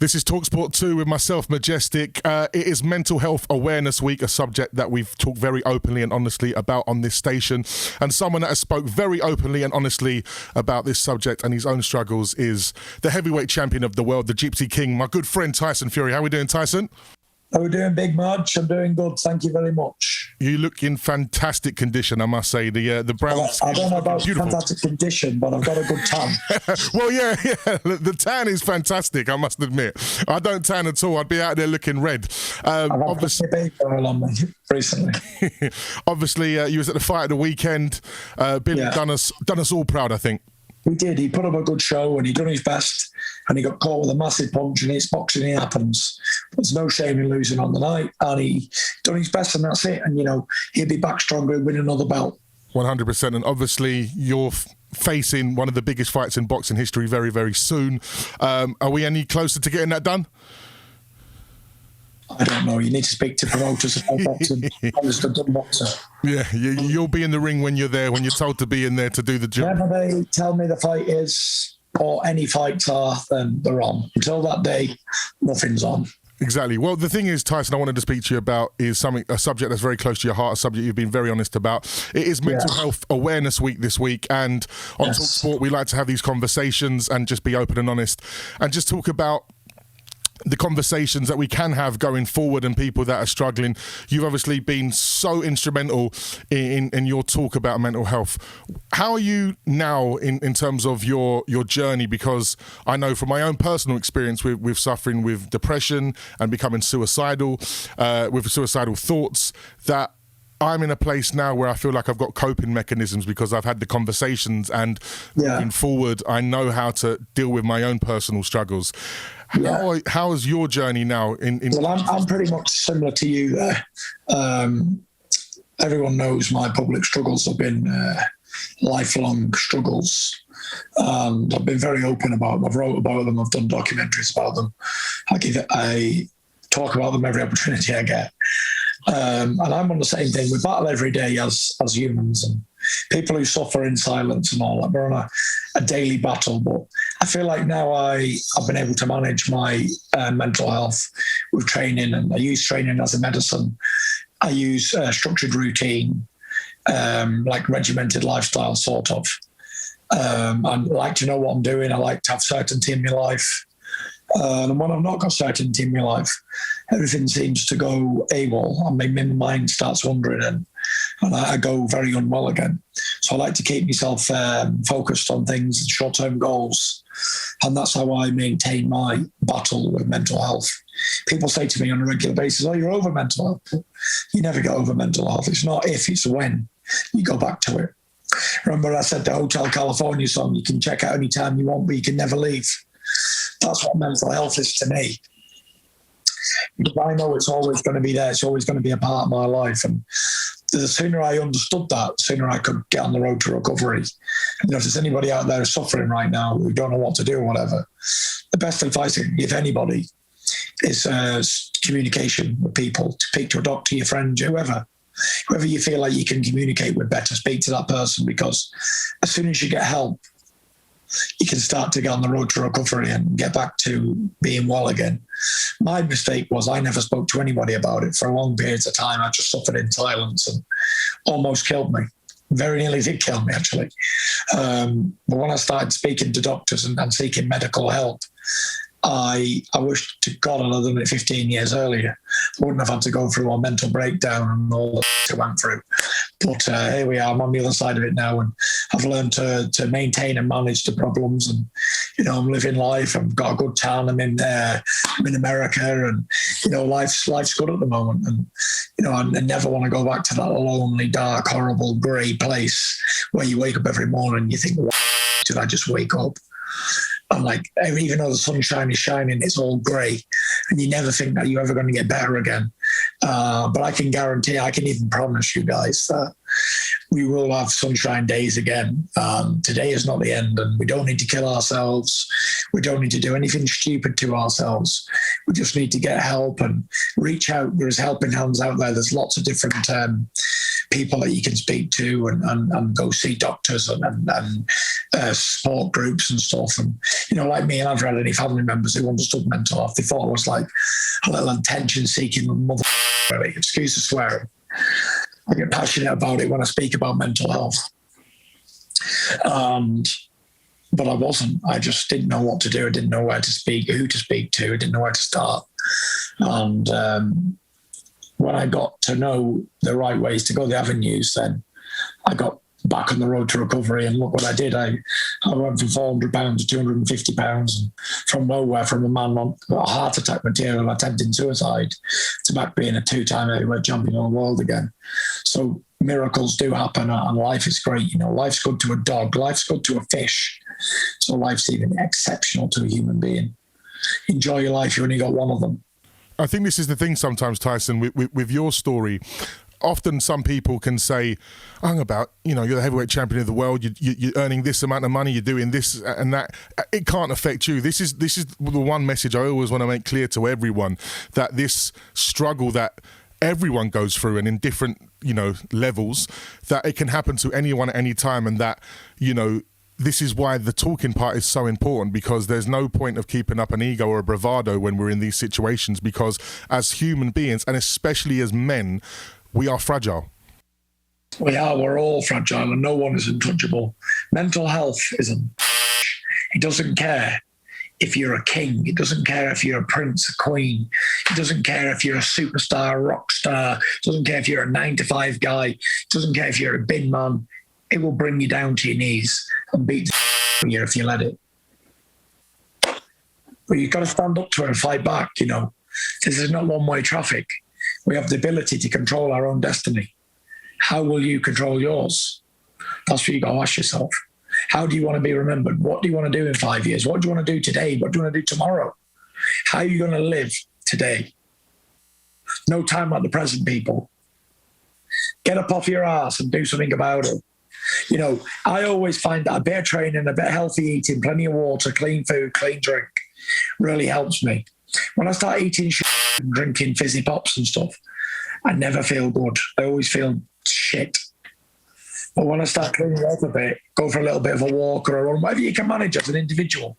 This is talkSPORT 2 with myself, Majestic. It is Mental Health Awareness Week, a subject that we've talked very openly and honestly about on this station. And someone that has spoke very openly and honestly about this subject and his own struggles is the heavyweight champion of the world, the Gypsy King, my good friend Tyson Fury. How are we doing, Tyson? How are we doing, Big March? I'm doing good. Thank you very much. You look in fantastic condition, I must say. The brown I don't know about beautiful. Fantastic condition, but I've got a good tan. Well, yeah. The tan is fantastic, I must admit. I don't tan at all. I'd be out there looking red. I've had obviously baby oil on me recently. Obviously, you was at the fight of the weekend. Billy done us all proud, I think. He did. He put up a good show and he done his best, and he got caught with a massive punch, and it's boxing, it happens. There's no shame in losing on the night, and he done his best, and that's it. And, you know, he'll be back stronger and win another belt. 100%. And obviously you're facing one of the biggest fights in boxing history very, very soon. Are we any closer to getting that done? I don't know. You need to speak to promoters about boxing. I was the dumb boxer. Yeah, you'll be in the ring when you're there, when you're told to be in there to do the job. Whenever they tell me the fight is, or any fights are, then they're on. Until that day, nothing's on. Exactly. Well, the thing is, Tyson, I wanted to speak to you about is a subject that's very close to your heart, a subject you've been very honest about. It is Mental Health Awareness Week this week, and on talkSPORT, we like to have these conversations and just be open and honest and just talk about the conversations that we can have going forward and people that are struggling. You've obviously been so instrumental in your talk about mental health. How are you now in terms of your journey? Because I know from my own personal experience with suffering with depression and becoming suicidal, with suicidal thoughts, that I'm in a place now where I feel like I've got coping mechanisms because I've had the conversations, and moving forward, I know how to deal with my own personal struggles. How is your journey now? Well, I'm pretty much similar to you there. Everyone knows my public struggles have been lifelong struggles. And I've been very open about them. I've wrote about them. I've done documentaries about them. I talk about them every opportunity I get. And I'm on the same thing. We battle every day as humans, and people who suffer in silence and all that. We're on a daily battle. But I feel like now I've been able to manage my mental health with training, and I use training as a medicine. I use structured routine, like regimented lifestyle, sort of. I like to know what I'm doing. I like to have certainty in my life. And when I've not got certainty in my life, everything seems to go AWOL, and my mind starts wandering, and I go very unwell again. So I like to keep myself focused on things and short-term goals, and that's how I maintain my battle with mental health. People say to me on a regular basis, "Oh, you're over mental health." You never get over mental health. It's not if, it's when you go back to it. Remember I said the Hotel California song, you can check out any time you want, but you can never leave. That's what mental health is to me. Because I know it's always going to be there. It's always going to be a part of my life. And the sooner I understood that, the sooner I could get on the road to recovery. You know, if there's anybody out there suffering right now who don't know what to do or whatever, the best advice I can give anybody is communication with people. To speak to a doctor, your friend, whoever you feel like you can communicate with better, speak to that person, because as soon as you get help, you can start to get on the road to recovery and get back to being well again. My mistake was I never spoke to anybody about it for long periods of time. I just suffered in silence and almost killed me. Very nearly did kill me, actually. But when I started speaking to doctors and seeking medical help, I wish to God I'd done it 15 years earlier. I wouldn't have had to go through a mental breakdown and all the I went through. But here we are. I'm on the other side of it now, and I've learned to maintain and manage the problems. And you know, I'm living life. I've got a good town. I'm in America, and you know, life's good at the moment. And you know, I never want to go back to that lonely, dark, horrible, grey place where you wake up every morning and you think, "Why did I just wake up?" And like, even though the sunshine is shining, it's all grey, and you never think that you're ever going to get better again. But I can guarantee, I can even promise you guys that we will have sunshine days again. Today is not the end, and we don't need to kill ourselves. We don't need to do anything stupid to ourselves. We just need to get help and reach out. There's helping hands out there. There's lots of different people that you can speak to and go see doctors and support groups and stuff. And, like me, and I've read any family members who understood mental health. They thought I was like a little attention-seeking mother, really. Excuse the swearing. I get passionate about it when I speak about mental health. But I wasn't. I just didn't know what to do. I didn't know where to speak, who to speak to. I didn't know where to start. And when I got to know the right ways to go, the avenues, then I got back on the road to recovery. And look what I did. I went from 400 pounds to 250 pounds, and from nowhere, from a man on a heart attack material attempting suicide to back being a 2-time heavyweight champion of the world again. So miracles do happen, and life is great. Life's good to a dog, life's good to a fish. So life's even exceptional to a human being. Enjoy your life. You only got one of them. I think this is the thing sometimes, Tyson, with your story. Often some people can say, hang about, you're the heavyweight champion of the world, you're earning this amount of money, you're doing this and that. It can't affect you. This is the one message I always want to make clear to everyone, that this struggle that everyone goes through and in different, levels, that it can happen to anyone at any time, and that, this is why the talking part is so important, because there's no point of keeping up an ego or a bravado when we're in these situations, because as human beings, and especially as men, we are fragile. We're all fragile, and no one is untouchable. Mental health isn't. It doesn't care if you're a king. It doesn't care if you're a prince, a queen. It doesn't care if you're a superstar, a rock star. It doesn't care if you're a 9-to-5 guy. It doesn't care if you're a bin man. It will bring you down to your knees and beat you if you let it. But you've got to stand up to it and fight back, This is not one-way traffic. We have the ability to control our own destiny. How will you control yours? That's what you got to ask yourself. How do you want to be remembered? What do you want to do in 5 years? What do you want to do today? What do you want to do tomorrow? How are you going to live today? No time like the present, people. Get up off your ass and do something about it. I always find that a bit of training, a bit of healthy eating, plenty of water, clean food, clean drink really helps me. When I start eating and drinking fizzy pops and stuff, I never feel good. I always feel shit. But when I start cleaning up a bit, go for a little bit of a walk or a run, whatever you can manage as an individual,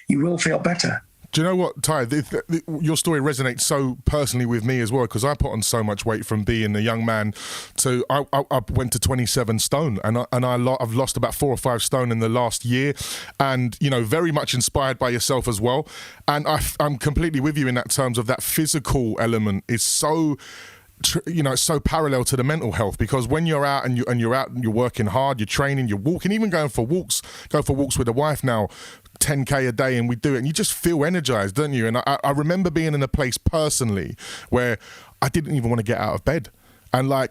you will feel better. Do you know what, Ty? Your story resonates so personally with me as well, because I put on so much weight from being a young man to I went to 27 stone, and I've lost about 4 or 5 stone in the last year, and very much inspired by yourself as well. And I'm completely with you in that terms of that physical element is so. It's so parallel to the mental health, because when you're out and you're working hard, you're training, you're walking, even going for walks with the wife now, 10K a day, and we do it, and you just feel energized, don't you? And I remember being in a place personally where I didn't even want to get out of bed, and I've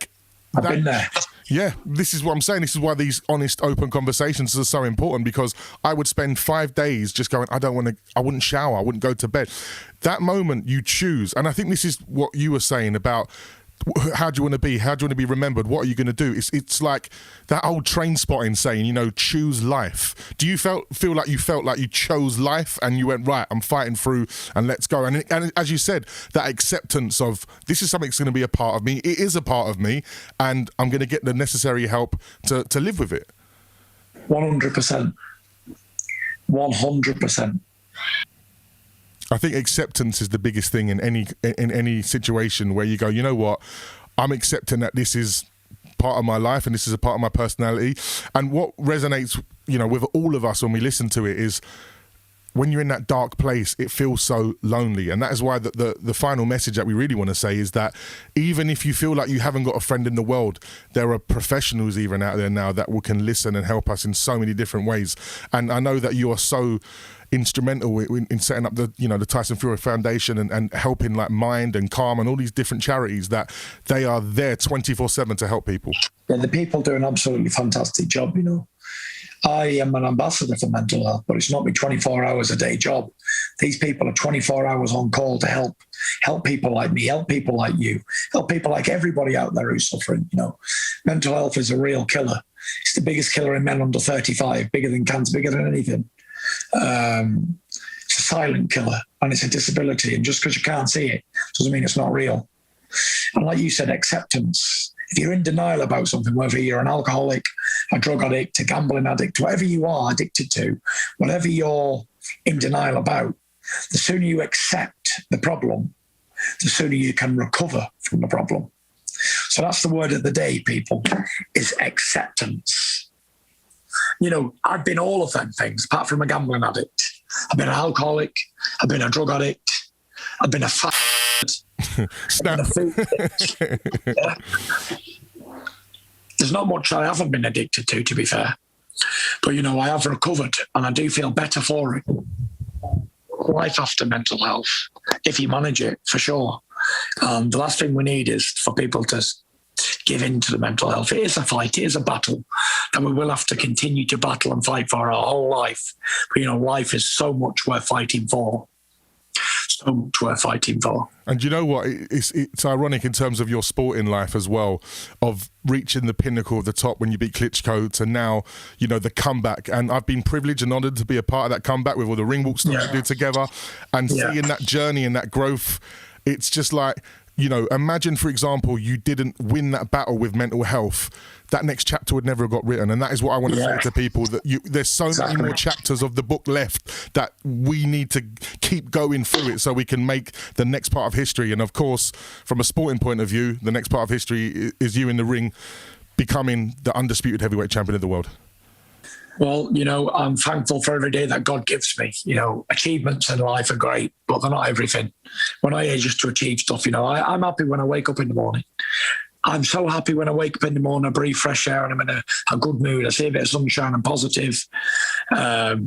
been there. Yeah, this is what I'm saying. This is why these honest, open conversations are so important, because I would spend 5 days just going, I wouldn't shower, I wouldn't go to bed. That moment you choose, and I think this is what you were saying about how do you want to be? How do you want to be remembered? What are you going to do? It's like that old Train Spotting saying, choose life. Do you feel like you chose life and you went, right, I'm fighting through and let's go? And as you said, that acceptance of this is something that's going to be a part of me. It is a part of me, and I'm going to get the necessary help to live with it. 100%. 100%. I think acceptance is the biggest thing in any situation where you go, you know what, I'm accepting that this is part of my life and this is a part of my personality. And what resonates, with all of us when we listen to it is when you're in that dark place, it feels so lonely. And that is why the final message that we really want to say is that even if you feel like you haven't got a friend in the world, there are professionals even out there now that can listen and help us in so many different ways. And I know that you are so instrumental in setting up the Tyson Fury Foundation and helping like Mind and Calm and all these different charities, that they are there 24/7 to help people. Yeah, the people do an absolutely fantastic job, I am an ambassador for mental health, but it's not my 24 hours a day job. These people are 24 hours on call to help people like me, help people like you, help people like everybody out there who's suffering. Mental health is a real killer. It's the biggest killer in men under 35, bigger than cancer, bigger than anything. It's a silent killer, and it's a disability. And just because you can't see it doesn't mean it's not real. And like you said, acceptance. If you're in denial about something, whether you're an alcoholic, a drug addict, a gambling addict, whatever you are addicted to, whatever you're in denial about, the sooner you accept the problem, the sooner you can recover from the problem. So that's the word of the day, people, is acceptance. You know, I've been all of them things, apart from a gambling addict. I've been an alcoholic. I've been a drug addict. I've been a fat. Snap. I've been a food addict. Yeah. There's not much I haven't been addicted to be fair. But, you know, I have recovered and I do feel better for it. Life after mental health, if you manage it, for sure. The last thing we need is for people to give in to the mental health. It is a fight, it is a battle that we will have to continue to battle and fight for our whole life. But, you know, life is so much worth fighting for. So much worth fighting for. And you know what? It's ironic in terms of your sporting life as well, of reaching the pinnacle of the top when you beat Klitschko to now, you know, the comeback. And I've been privileged and honoured to be a part of that comeback with all the ring walk stuff we did together and seeing that journey and that growth. It's just like, you know, imagine, for example, you didn't win that battle with mental health. That next chapter would never have got written. And that is what I want to say to people, that there's so many more chapters of the book left that we need to keep going through it so we can make the next part of history. And of course, from a sporting point of view, the next part of history is you in the ring becoming the undisputed heavyweight champion of the world. Well, you know, I'm thankful for every day that God gives me. You know, achievements in life are great, but they're not everything. When I age just to achieve stuff, you know, I'm happy when I wake up in the morning. I'm so happy when I wake up in the morning, I breathe fresh air and I'm in a good mood. I see a bit of sunshine, I'm positive. I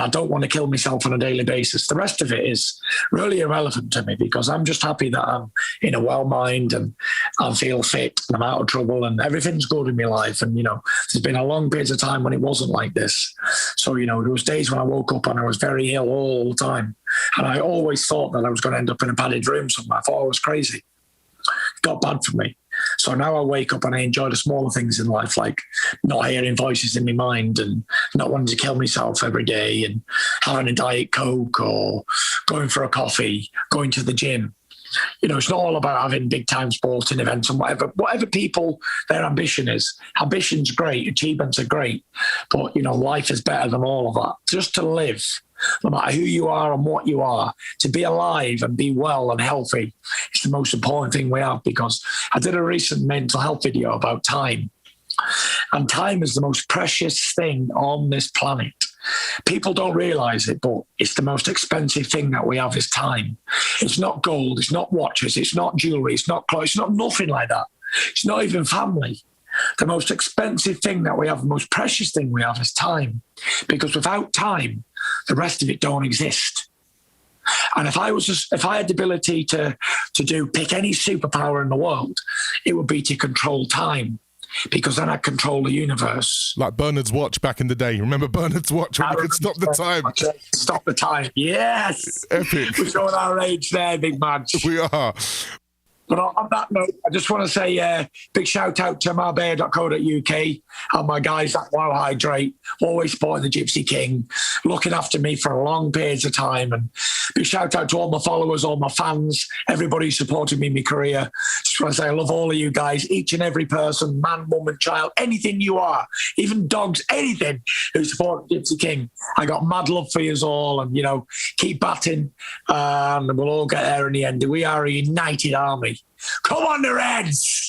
don't want to kill myself on a daily basis. The rest of it is really irrelevant to me because I'm just happy that I'm in a well mind and I feel fit and I'm out of trouble and everything's good in my life. And, you know, there's been a long period of time when it wasn't like this. So, you know, there was days when I woke up and I was very ill all the time. And I always thought that I was going to end up in a padded room somewhere. I thought I was crazy. It got bad for me. So now I wake up and I enjoy the smaller things in life, like not hearing voices in my mind and not wanting to kill myself every day and having a Diet Coke or going for a coffee, going to the gym. You know, it's not all about having big time sporting events and whatever people, their ambition is. Ambition's great, achievements are great, but, you know, life is better than all of that. Just to live, no matter who you are and what you are, to be alive and be well and healthy is the most important thing we have, because I did a recent mental health video about time. And time is the most precious thing on this planet. People don't realise it, but it's the most expensive thing that we have is time. It's not gold, it's not watches, it's not jewellery, it's not clothes, it's not nothing like that. It's not even family. The most expensive thing that we have, the most precious thing we have is time. Because without time, the rest of it don't exist. And if I had the ability to pick any superpower in the world, it would be to control time. Because then I control the universe. Like Bernard's watch back in the day. Remember Bernard's watch when you could stop the time? Stop the time, yes. Epic. We're showing our age there, big man. We are. But on that note, I just want to say big shout out to marbella.co.uk and my guys at Wow Hydrate, always supporting the Gypsy King, looking after me for long periods of time. And big shout out to all my followers, all my fans, everybody who supported me in my career. Just want to say I love all of you guys, each and every person, man, woman, child, anything you are, even dogs, anything who support Gypsy King. I got mad love for you all, and, you know, keep batting and we'll all get there in the end. We are a united army. Come on, the Reds!